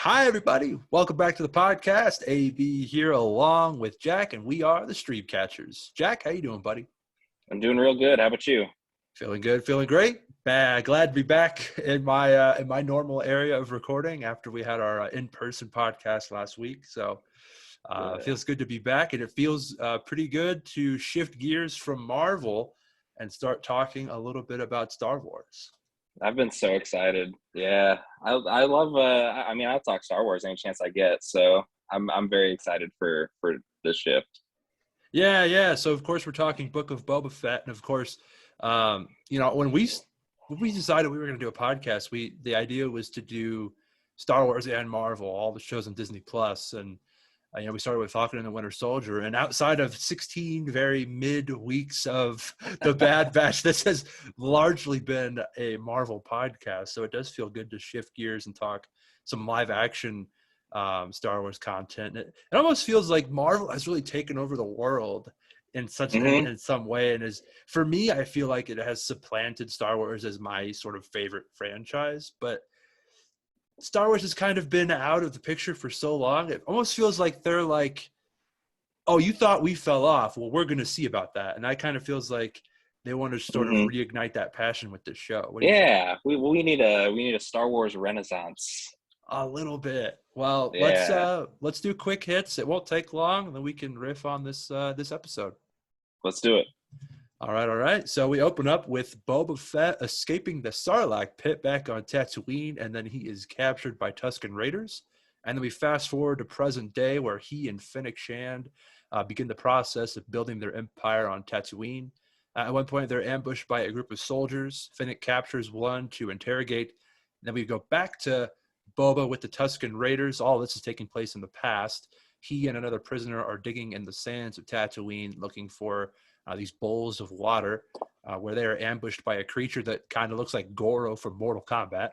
Hi, everybody. Welcome back to the podcast. AB here along with Jack, and we are the Stream Catchers. Jack, how you doing, buddy? I'm doing real good. How about you? Feeling good, feeling great. Glad to be back in my normal area of recording after we had our in-person podcast last week. So it Yeah. feels good to be back, and it feels pretty good to shift gears from Marvel and start talking a little bit about Star Wars. I've been so excited. Yeah. I love I'll talk Star Wars any chance I get. So I'm very excited for this shift. Yeah. So of course we're talking Book of Boba Fett, and of course, when we decided we were going to do a podcast, the idea was to do Star Wars and Marvel, all the shows on Disney Plus, and we started with Falcon and the Winter Soldier, and outside of 16 very mid weeks of the Bad Batch, this has largely been a Marvel podcast. So it does feel good to shift gears and talk some live action Star Wars content. It almost feels like Marvel has really taken over the world in Mm-hmm. in some way, and is, for me, I feel like it has supplanted Star Wars as my sort of favorite franchise. But Star Wars has kind of been out of the picture for so long. It almost feels like they're like, oh, you thought we fell off. Well, we're going to see about that. And that kind of feels like they want to sort of Mm-hmm. reignite that passion with this show. What do you think? Yeah. We need a Star Wars renaissance. A little bit. Well, Yeah. let's do quick hits. It won't take long, and then we can riff on this episode. Let's do it. All right. So we open up with Boba Fett escaping the Sarlacc pit back on Tatooine, and then he is captured by Tusken Raiders. And then we fast forward to present day, where he and Fennec Shand begin the process of building their empire on Tatooine. At one point, they're ambushed by a group of soldiers. Fennec captures one to interrogate. And then we go back to Boba with the Tusken Raiders. All this is taking place in the past. He and another prisoner are digging in the sands of Tatooine looking for these bowls of water, where they are ambushed by a creature that kind of looks like Goro from Mortal Kombat.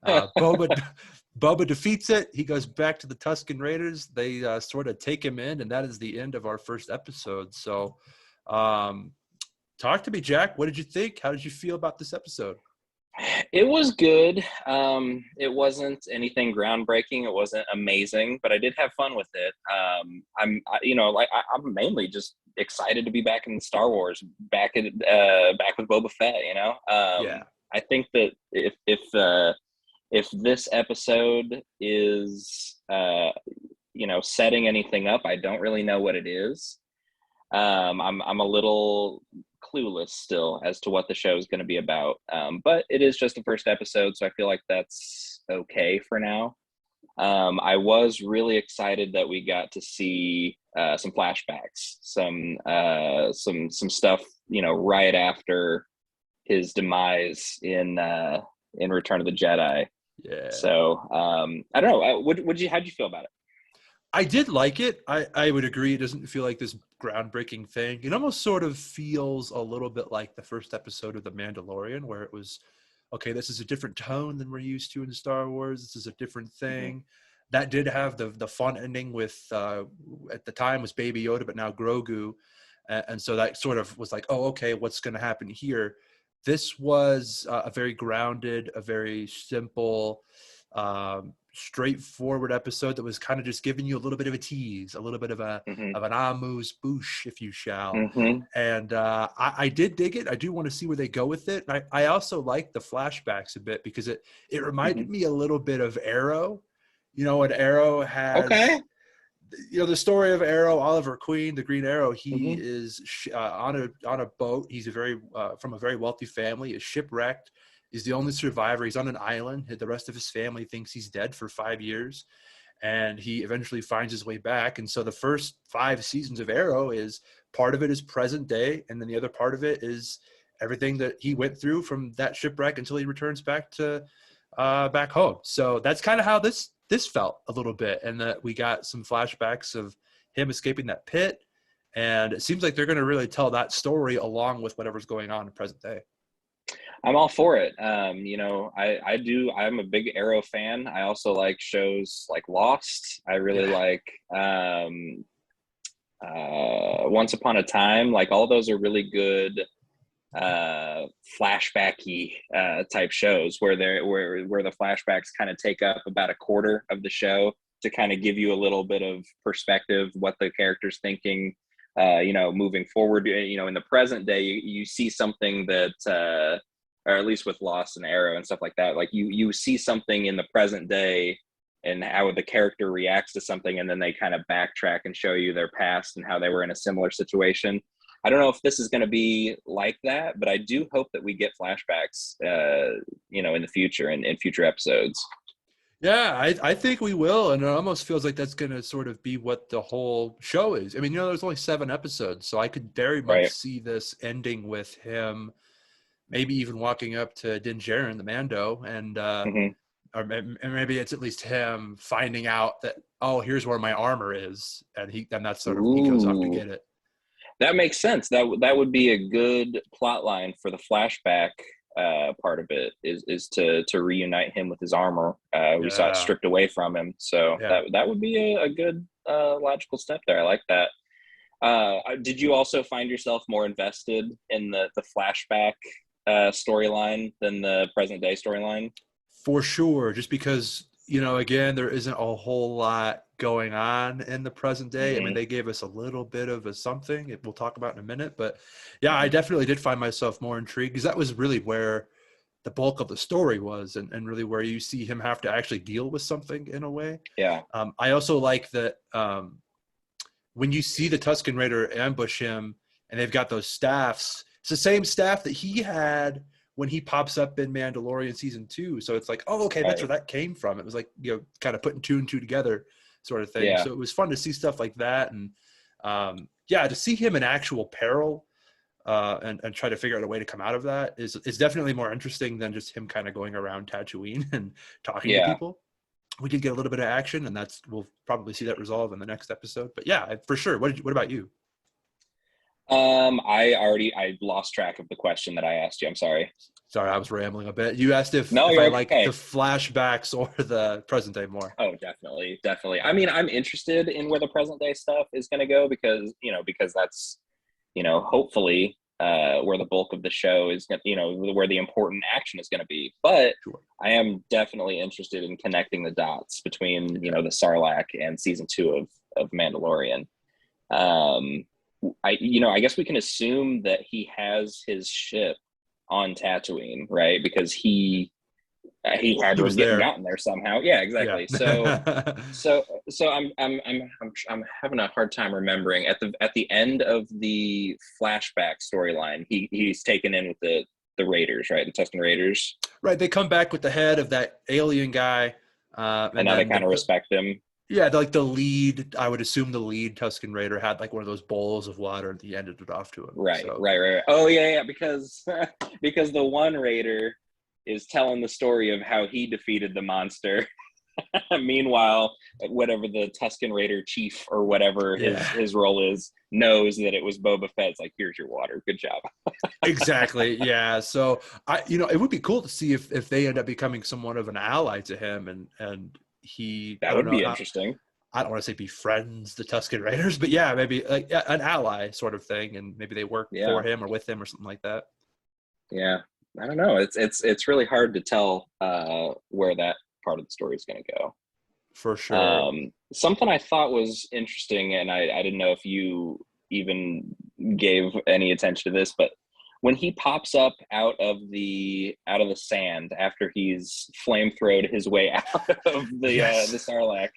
Boba defeats it. He goes back to the Tusken Raiders. They sort of take him in, and that is the end of our first episode. So talk to me, Jack. What did you think? How did you feel about this episode? It was good. It wasn't anything groundbreaking. It wasn't amazing, but I did have fun with it. I'm mainly just excited to be back in Star Wars, back with Boba Fett. Yeah. I think that if this episode is setting anything up, I don't really know what it is. I'm a little clueless still as to what the show is going to be about, but it is just the first episode, so I feel like that's okay for now. I was really excited that we got to see some flashbacks, some stuff, right after his demise in Return of the Jedi. Yeah. So I don't know. How'd you feel about it? I did like it. I would agree. It doesn't feel like this groundbreaking thing. It almost sort of feels a little bit like the first episode of The Mandalorian, where it was, okay, this is a different tone than we're used to in Star Wars. This is a different thing. Mm-hmm. That did have the fun ending with, at the time was Baby Yoda, but now Grogu. And so that sort of was like, oh, okay, what's going to happen here? This was a very grounded, a very simple, straightforward episode that was kind of just giving you a little bit of a tease, a little bit of Mm-hmm. an amuse bouche, if you shall. Mm-hmm. And I did dig it. I do want to see where they go with it. And I also like the flashbacks a bit, because it reminded Mm-hmm. me a little bit of Arrow. When Arrow has, Okay. the story of Arrow, Oliver Queen, the Green Arrow. He Mm-hmm. is on a boat. He's from a very wealthy family. Is shipwrecked. He's the only survivor. He's on an island. The rest of his family thinks he's dead for 5 years, and he eventually finds his way back. And so the first 5 seasons of Arrow is, part of it is present day, and then the other part of it is everything that he went through from that shipwreck until he returns back to back home. So that's kind of how this felt a little bit, and that we got some flashbacks of him escaping that pit, and it seems like they're going to really tell that story along with whatever's going on in present day. I'm all for it. I'm a big Arrow fan. I also like shows like Lost. I really Yeah. like Once Upon a Time. Like, all those are really good flashbacky type shows where the flashbacks kind of take up about a quarter of the show to kind of give you a little bit of perspective, what the character's thinking, moving forward. In the present day, you see something that, or at least with Lost and Arrow and stuff like that, like you see something in the present day and how the character reacts to something, and then they kind of backtrack and show you their past and how they were in a similar situation. I don't know if this is going to be like that, but I do hope that we get flashbacks, in the future and in future episodes. Yeah, I think we will, and it almost feels like that's going to sort of be what the whole show is. I mean, there's only 7 episodes, so I could very much Right. see this ending with him maybe even walking up to Din Djarin, the Mando, and Hmm. or maybe it's at least him finding out that, oh, here's where my armor is, and that's sort of he goes off to Ooh, get it. that makes sense. That would be a good plot line for the flashback part of it, is to reunite him with his armor. We saw it Yeah, stripped away from him, so yeah. that would be a good logical step there. I like that. Did you also find yourself more invested in the flashback storyline than the present day storyline? For sure, just because, again, there isn't a whole lot going on in the present day. I mean, Hmm. they gave us a little bit of a something we'll talk about in a minute, but yeah, I Hmm. definitely did find myself more intrigued because that was really where the bulk of the story was, and really where you see him have to actually deal with something in a way. Yeah. I also like that when you see the Tusken Raider ambush him and they've got those staffs, it's the same staff that he had when he pops up in Mandalorian season 2. So it's like, oh, okay, that's where Right. that came from. It was like, kind of putting 2 and 2 together sort of thing. Yeah. So it was fun to see stuff like that. And yeah, to see him in actual peril and try to figure out a way to come out of that is definitely more interesting than just him kind of going around Tatooine and talking to Yeah. people. We did get a little bit of action, and we'll probably see that resolve in the next episode. But yeah, for sure. What about you? I lost track of the question that I asked you. I'm sorry. Sorry, I was rambling a bit. You asked if No, I you're like the okay. flashbacks or the present day more. Oh, definitely, definitely. I mean, I'm interested in where the present day stuff is going to go because that's hopefully where the bulk of the show is going. Where the important action is going to be. But Sure. I am definitely interested in connecting the dots between Yeah. the Sarlacc and season 2 of Mandalorian. Um, I guess we can assume that he has his ship on Tatooine, right? Because he had He to was have there. gotten there somehow. Yeah, Yeah. exactly. So I'm having a hard time remembering at the end of the flashback storyline. He's taken in with the Raiders, right? The Tusken Raiders, Right. They come back with the head of that alien guy, and and now they then kind of respect him. yeah, like the lead. I would assume the lead Tusken Raider had like one of those bowls of water, and he ended it off to him. Right, So right, right, right. Oh yeah, yeah. Because because the one Raider is telling the story of how he defeated the monster. Meanwhile, whatever the Tusken Raider chief or whatever his yeah. his role is knows that it was Boba Fett. It's like, here's your water. Good job. Exactly. Yeah. So it would be cool to see if they end up becoming somewhat of an ally to him, and he, I That don't would know, be interesting. I don't want to say befriends the Tusken Raiders, but yeah, maybe like an ally sort of thing, and maybe they work for Yeah, him or with him or something like that. yeah. I don't know. It's really hard to tell where that part of the story is going to go. For sure. Something I thought was interesting, and I didn't know if you even gave any attention to this, but when he pops up out of the sand after he's flamethrowed his way out of the Yes. Sarlacc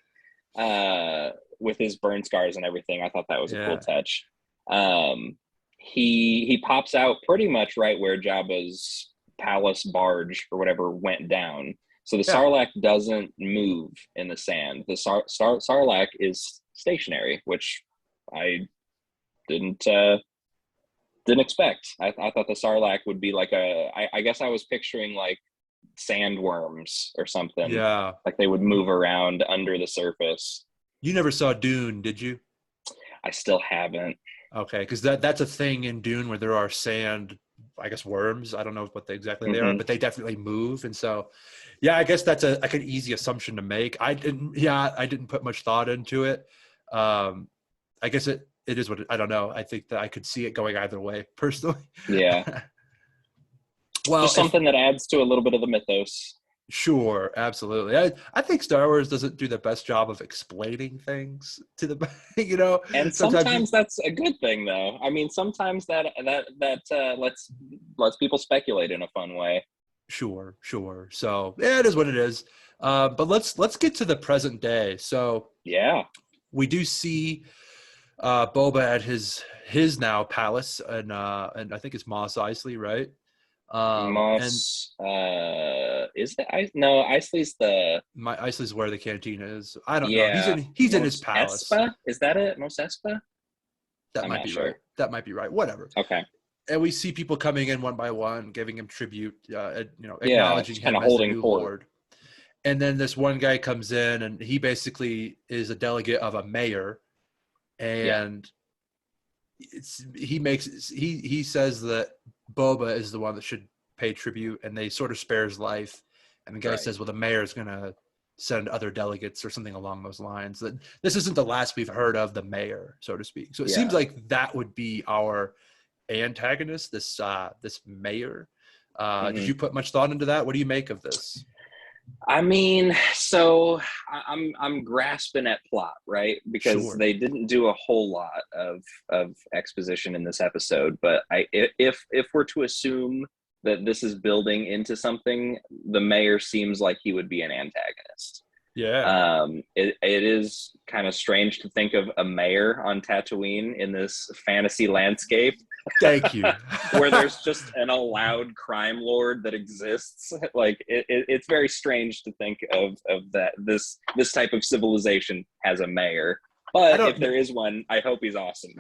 with his burn scars and everything, I thought that was a cool Yeah. touch. Um, he pops out pretty much right where Jabba's palace barge or whatever went down. So the Yeah. Sarlacc doesn't move in the sand. The Sarlacc is stationary, which I didn't didn't expect. I thought the Sarlacc would be like I guess I was picturing like sandworms or something, Yeah. like they would move around under the surface. You never saw Dune, did you? I still haven't. Okay, because that's a thing in Dune where there are sand, I guess worms. I don't know what exactly they are, Hmm. but they definitely move. And so, yeah, I guess that's like an easy assumption to make. I didn't put much thought into it. Um, I guess it is what I don't know. I think that I could see it going either way personally. Yeah. Well, Just something that adds to a little bit of the mythos. sure, absolutely. I think Star Wars doesn't do the best job of explaining things to the you know. And Sometimes you sometimes that's a good thing, though. I mean, sometimes that lets people speculate in a fun way. sure, sure. So yeah, it is what it is. But let's get to the present day. So Yeah, we do see Boba at his now palace, and I think it's Mos Eisley, right? And Moss. Is that I? No, Isley's the. my Eisley's where the cantina is. I don't know. Yeah, He's in his Mos palace. Espa. Is that it? Mos Espa? That I'm might not be right. sure. That might be right. Whatever. Okay. And we see people coming in one by one, giving him tribute, Yeah, acknowledging just kind him of as the holding new court. lord. And then this one guy comes in, and he basically is a delegate of a mayor, Yeah, and he says that Boba is the one that should pay tribute, and they sort of spare his life. And the guy right. says, "Well, the mayor is gonna send other delegates or something along those lines." That this isn't the last we've heard of the mayor, so to speak. So it seems Yeah. like that would be our antagonist, this mayor. Did hmm you put much thought into that? What do you make of this? I mean, so I'm grasping at plot, right? Because Sure. they didn't do a whole lot of exposition in this episode. But if we're to assume that this is building into something, the mayor seems like he would be an antagonist. Yeah. It is kind of strange to think of a mayor on Tatooine in this fantasy landscape Thank you. where there's just an allowed crime lord that exists. Like it's very strange to think of that this type of civilization has a mayor. I But if don't. there is one, I hope he's awesome.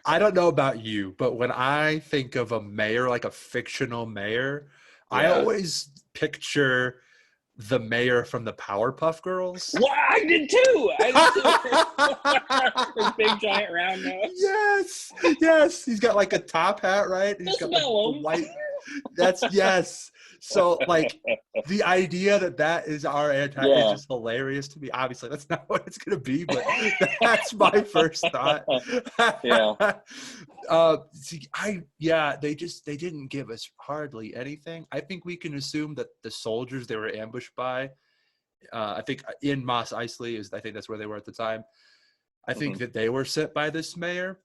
I don't know about you, but when I think of a mayor, like a fictional mayor, I Yeah. always picture the mayor from the Powerpuff Girls. Well, I did too. His big giant round nose. Yes, yes. He's got like a top hat, right? And he's Just got the white. That's yes. So like the idea that is our anti is Yeah. just hilarious to me. Obviously, that's not what it's gonna be, but that's my first thought. Yeah. They didn't give us hardly anything. I think we can assume that the soldiers they were ambushed by, I think in Mos Eisley I think that's where they were at the time. I think Mhm. that they were sent by this mayor,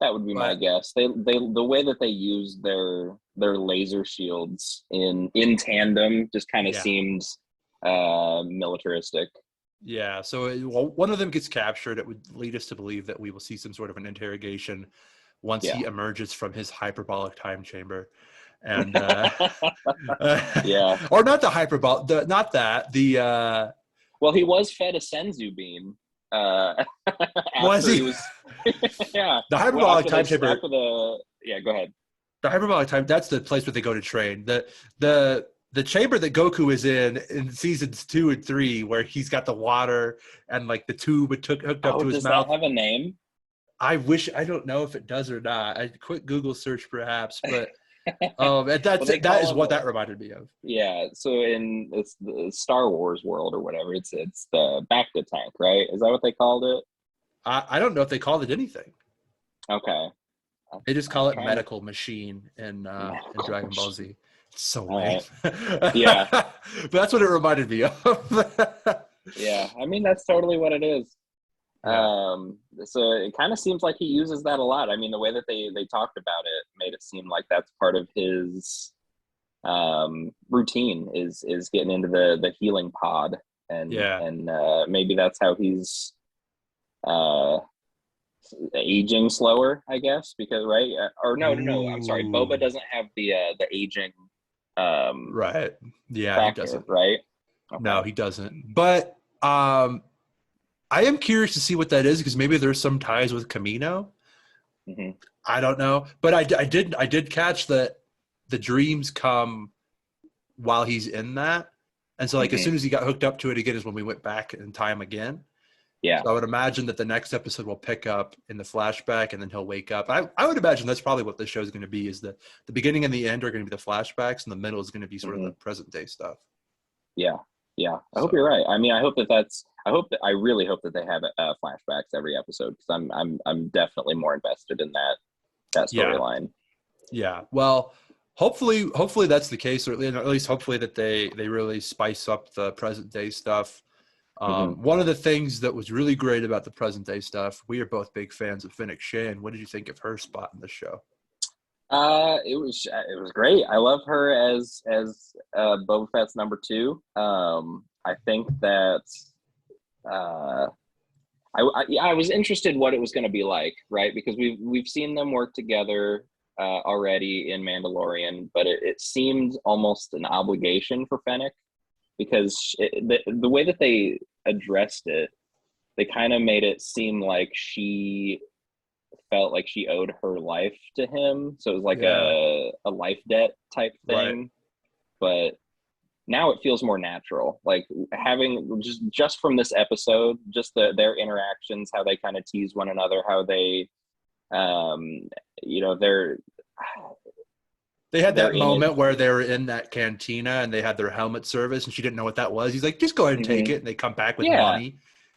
That would be my but guess. They the way that they use their laser shields in tandem just kind of yeah. seems militaristic. Yeah, so one of them gets captured. It would lead us to believe that we will see some sort of an interrogation once Yeah. he emerges from his hyperbolic time chamber, and Yeah. or not the hyperbolic, not that the Well, he was fed a senzu bean was after he he was yeah. the Well, hyperbolic time chamber? after the yeah, go ahead. The hyperbolic time. That's the place where they go to train. The chamber that Goku is in seasons 2 and 3, where he's got the water and like the tube hooked up Oh, to his does mouth. that have a name? I don't know if it does or not. I quick Google search perhaps, but that is what that reminded me of. Yeah, so in it's the Star Wars world or whatever, it's the Bacta tank, right? Is that what they called it? I don't know if they called it anything. Okay. They just I'm call it trying to medical machine in Dragon Ball Z. It's so All lame. right. Yeah. But that's what it reminded me of. Yeah. I mean, that's totally what it is. Yeah. So it kind of seems like he uses that a lot. I mean, the way that they talked about it made it seem like that's part of his routine is getting into the healing pod and Yeah. maybe that's how he's uh aging slower, I guess, because right or no, I'm sorry, Ooh. Boba doesn't have the aging Right. Yeah, he factor, doesn't. right? No, Okay. he doesn't. But I am curious to see what that is because maybe there's some ties with Camino. hmm I don't know, but I did catch that the dreams come while he's in that, and so like as hmm soon as he got hooked up to it again is when we went back in time again. Yeah. So I would imagine that the next episode will pick up in the flashback, and then he'll wake up. I would imagine that's probably what this show is going to be: is the beginning and the end are going to be the flashbacks, and the middle is going to be sort of hmm the present day stuff. Yeah. Yeah. I hope So you're right. I mean, I really hope that they have flashbacks every episode because I'm definitely more invested in that yeah, storyline. yeah. Well, hopefully that's the case, or at least hopefully that they really spice up the present day stuff. Hmm. One of the things that was really great about the present day stuff, we are both big fans of Fennec Shand. What did you think of her spot in the show? It was great. I love her as Boba Fett's number two. I think that uh, yeah, I was interested what it was going to be like, right? Because we've seen them work together already in Mandalorian, but it seemed almost an obligation for Fennec because the way that they addressed it, they kind of made it seem like she felt like she owed her life to him. So it was like Yeah, a life debt type right. thing. But now it feels more natural. Like having just from this episode, just their interactions, how they kind of tease one another, how they um you know They had they're that in it. moment where they were in that cantina and they had their helmet service, and she didn't know what that was. He's like, "Just go ahead and take Hmm. it," and they come back with Yeah, money.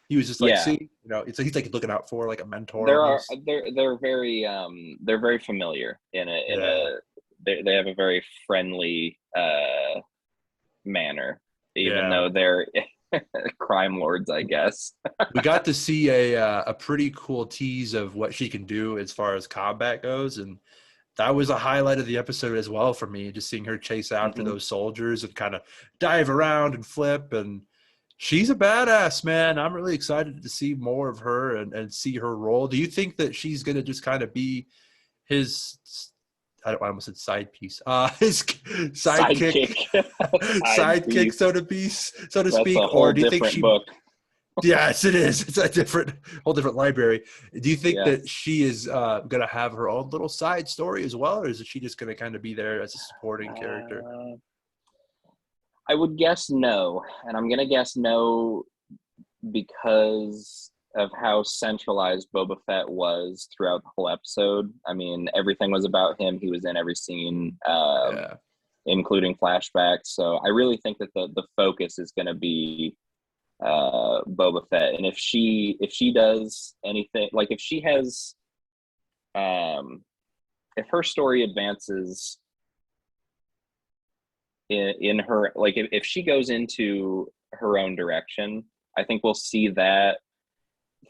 He was just like, yeah. "See, it's like he's like looking out for like a mentor There are almost." they're very familiar in Yeah, a they have a very friendly manner, even yeah. though they're crime lords, I guess. We got to see a pretty cool tease of what she can do as far as combat goes, and that was a highlight of the episode as well for me. Just seeing her chase after Hmm. those soldiers and kind of dive around and flip, and she's a badass, man. I'm really excited to see more of her and see her role. Do you think that she's gonna just kind of be his? I almost said side piece. His sidekick, Sidekick, side sidekick, piece. so to That's a speak, whole or do you think different she? book. Yes, it is. It's a whole different library. Do you think Yeah. that she is going to have her own little side story as well, or is she just going to kind of be there as a supporting character? Uh, I would guess no, and I'm gonna guess no because of how centralized Boba Fett was throughout the whole episode. I mean, everything was about him. He was in every scene, Yeah. including flashbacks. So I really think that the focus is going to be Boba Fett. And if she does anything, like if she has, um, if her story advances in her, like if she goes into her own direction, I think we'll see that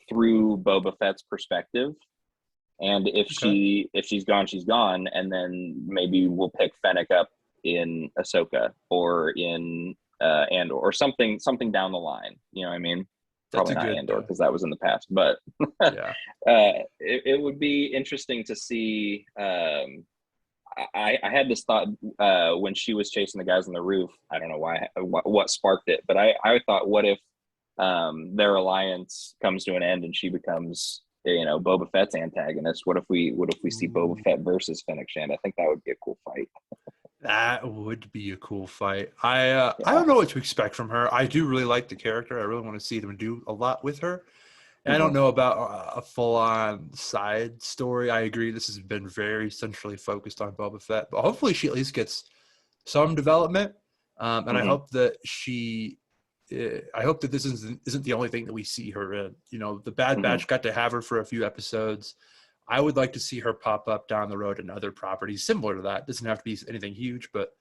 through Boba Fett's perspective. And Okay. if she's gone, she's gone, and then maybe we'll pick Fennec up in Ahsoka or in Andor or something down the line. You know what I mean? That's Probably a not good, Andor because that was in the past, but yeah. it would be interesting to see. I had this thought when she was chasing the guys on the roof. I don't know why what sparked it, but I thought, what if their alliance comes to an end and she becomes Boba Fett's antagonist? What if we see Boba Ooh, Fett versus Fennec Shand? I think that would be a cool fight. that would be a cool fight. I Yeah. don't know what to expect from her. I do really like the character. I really want to see them do a lot with her. I don't Hmm. know about a full-on side story. I agree. This has been very centrally focused on Boba Fett, but hopefully she at least gets some development. And I Hmm. hope that I hope that this isn't the only thing that we see her in. The Bad Hmm. Batch got to have her for a few episodes. I would like to see her pop up down the road in other properties similar to that. Doesn't have to be anything huge, but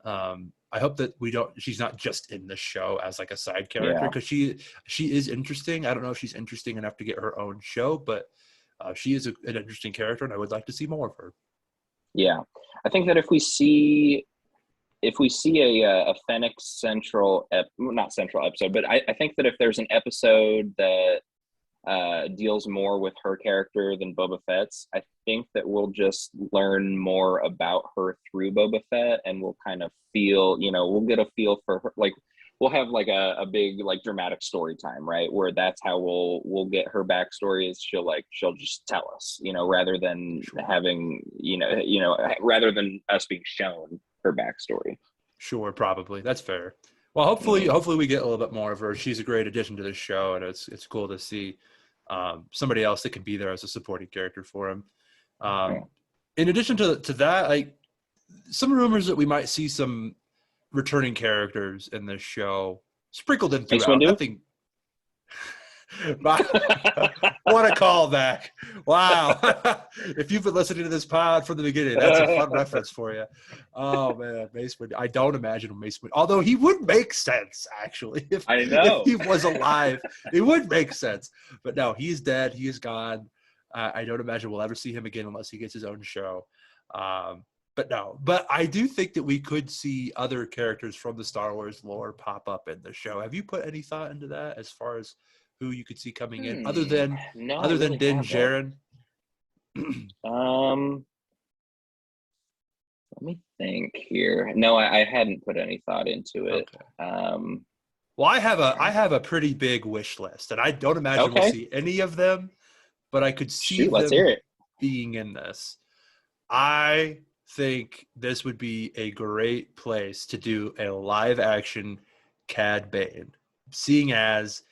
I hope that she's not just in the show as like a side character, Yeah. because she is interesting. I don't know if she's interesting enough to get her own show, but she is an interesting character, and I would like to see more of her. Yeah. I think that if we see a Fennec not central episode, but I think that if there's an episode that deals more with her character than Boba Fett's, I think that we'll just learn more about her through Boba Fett, and we'll kind of we'll get a feel for her. Like we'll have like a big like dramatic story time, right? Where that's how we'll get her backstory. Is she'll just tell us, rather than Sure. having rather than us being shown her backstory. Sure, probably. That's fair. Well, hopefully, Mm-hmm. hopefully we get a little bit more of her. She's a great addition to the show, and it's cool to see somebody else that can be there as a supporting character for him. Yeah. Um, in addition to that, like some rumors that we might see some returning characters in this show sprinkled in Mace throughout. Windu. Nothing. What a callback. Wow. If you've been listening to this pod from the beginning, that's a fun reference for you. Oh, man. Mace Windu. I don't imagine Mace Windu. Although he would make sense, actually. I If know. he was alive, it would make sense. But no, he's dead. He is gone. I don't imagine we'll ever see him again unless he gets his own show. But I do think that we could see other characters from the Star Wars lore pop up in the show. Have you put any thought into that as far as who you could see coming in other than No, other than really Din haven't. Djarin? Let me think here. No, I hadn't put any thought into it. Okay. Well, I have a pretty big wish list, and I don't imagine we'll see any of them, but I could see let's them hear it. being in this. I think this would be a great place to do a live action Cad Bane, seeing as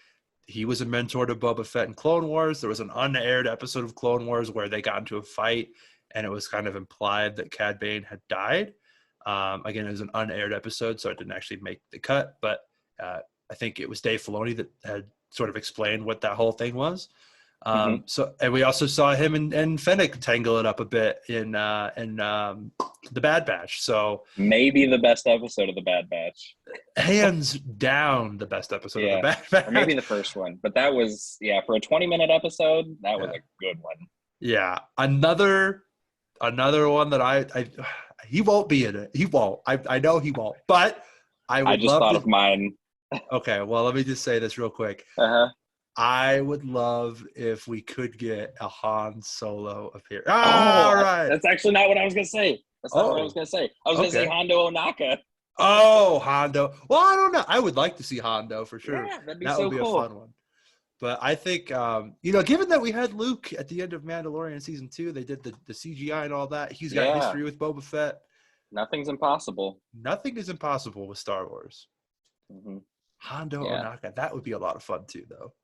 he was a mentor to Boba Fett in Clone Wars. There was an unaired episode of Clone Wars where they got into a fight, and it was kind of implied that Cad Bane had died. Again, it was an unaired episode, so it didn't actually make the cut, but I think it was Dave Filoni that had sort of explained what that whole thing was. And we also saw him and Fennec tangle it up a bit in the Bad Batch. So maybe the best episode of the Bad Batch, hands down, the best episode of the Bad Batch, or maybe the first one. But that was for a 20-minute episode. That was a good one. Yeah, another one that he won't be in it. He won't. I know he won't. But I just thought of mine. Okay, well, let me just say this real quick. I would love if we could get a Han Solo appearance. All right. That's actually not what I was going to say. That's not what I was going to say. I was going to say Hondo Ohnaka. Oh, Hondo. Well, I don't know. I would like to see Hondo for sure. Yeah, that'd be that so would be cool. A fun one. But I think, given that we had Luke at the end of Mandalorian Season 2, they did the CGI and all that. He's got history with Boba Fett. Nothing's impossible. Nothing is impossible with Star Wars. Hondo Ohnaka. That would be a lot of fun too, though.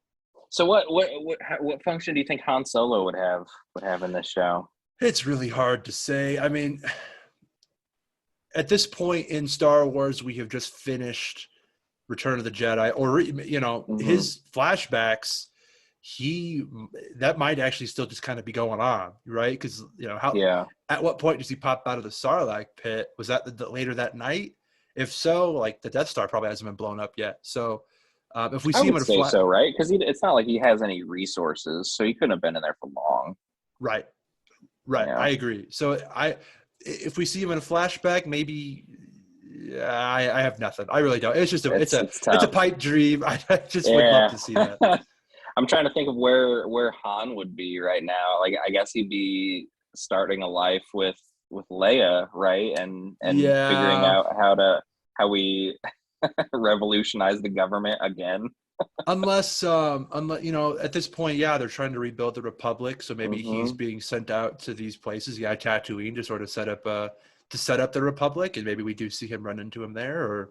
So what function do you think Han Solo would have in this show? It's really hard to say. I mean, at this point in Star Wars, we have just finished Return of the Jedi, or his flashbacks. That might actually still just kind of be going on, right? Because at what point does he pop out of the Sarlacc pit? Was that later that night? If so, like the Death Star probably hasn't been blown up yet. So if we see him in a so, right? Because it's not like he has any resources, so he couldn't have been in there for long. Right. Yeah. I agree. So if we see him in a flashback, maybe I have nothing. I really don't. It's just it's a pipe dream. I just would love to see that. I'm trying to think of where Han would be right now. Like I guess he'd be starting a life with Leia, right? And figuring out how we revolutionize the government again. unless at this point, they're trying to rebuild the Republic, so maybe he's being sent out to these places, Tatooine, to sort of set up the Republic, and maybe we do see him run into him there, or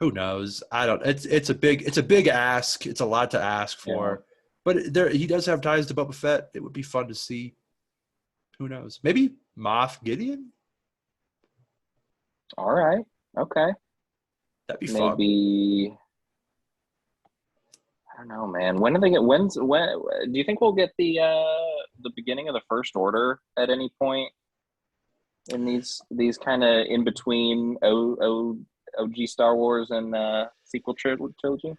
who knows? I don't. It's a big ask. It's a lot to ask for, but he does have ties to Boba Fett. It would be fun to see. Who knows? Maybe Moff Gideon. All right. Okay. That'd be fun. Maybe. I don't know, man. When do they get? When do you think we'll get the beginning of the First Order at any point in these kind of in between OG Star Wars and sequel trilogy?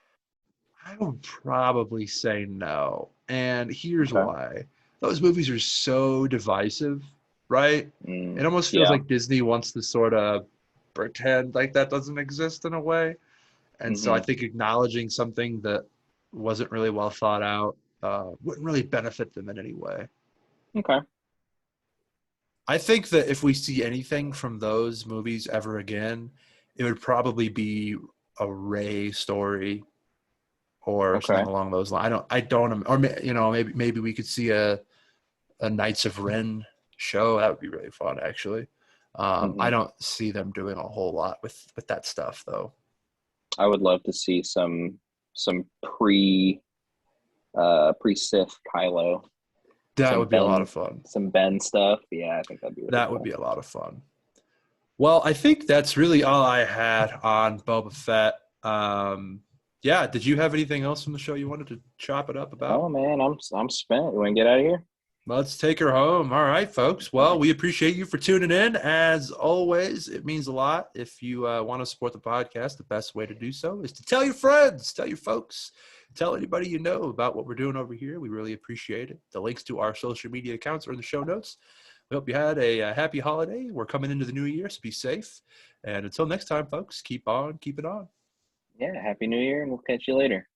I would probably say no, and here's why. Those movies are so divisive, right? It almost feels like Disney wants to sort of pretend like that doesn't exist in a way. And so I think acknowledging something that wasn't really well thought out wouldn't really benefit them in any way. Okay. I think that if we see anything from those movies ever again, it would probably be a Rey story or something along those lines. Maybe we could see a Knights of Ren show. That would be really fun, actually. I don't see them doing a whole lot with that stuff, though. I would love to see some pre-Sith Kylo. That would be a lot of fun. Some Ben stuff. Yeah, I think that'd be really cool. Would be a lot of fun. Well, I think that's really all I had on Boba Fett. Yeah. Did you have anything else from the show you wanted to chop it up about? Oh man, I'm spent. You want to get out of here? Let's take her home. All right, folks. Well, we appreciate you for tuning in. As always, it means a lot. If you want to support the podcast, the best way to do so is to tell your friends, tell your folks, tell anybody you know about what we're doing over here. We really appreciate it. The links to our social media accounts are in the show notes. We hope you had a happy holiday. We're coming into the new year, so be safe. And until next time, folks, keep on keeping on. Yeah, happy New Year, and we'll catch you later.